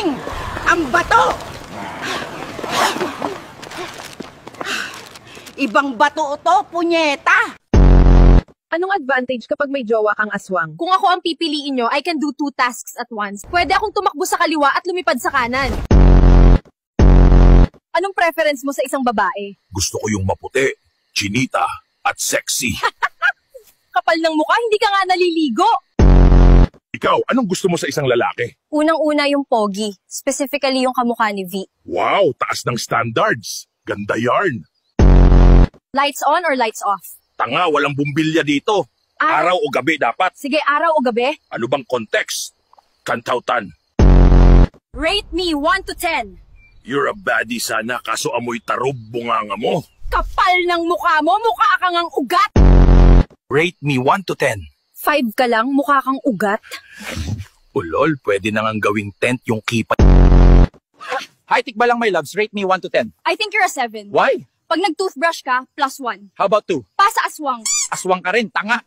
dumating ang bato. Ibang bato to, punyeta. Anong advantage kapag may jowa kang aswang? Kung ako ang pipiliin nyo, I can do 2 tasks at once. Pwede akong tumakbo sa kaliwa at lumipad sa kanan. Anong preference mo sa isang babae? Gusto ko yung maputi, chinita, at sexy. Kapal ng mukha, hindi ka nga naliligo. Ikaw, anong gusto mo sa isang lalaki? Unang-una yung pogi, specifically yung kamukha ni V. Wow, taas ng standards. Ganda yarn. Lights on or lights off? Tanga, walang bumbilya dito. Araw o gabi dapat. Sige, araw o gabi? Ano bang context? Kantautan. Rate me 1 to 10. You're a baddie sana, kaso amoy tarob bunganga mo. Kapal ng mukha mo, mukha kang ang ugat. Rate me 1 to 10. 5 ka lang, mukha kang ugat. Ulol, pwede na ngang gawing tent yung kipa. Hi, tikba lang my loves. Rate me 1 to 10. I think you're a 7. Why? Pag nag-toothbrush ka, +1. How about 2? Pasa aswang. Aswang ka rin, tanga.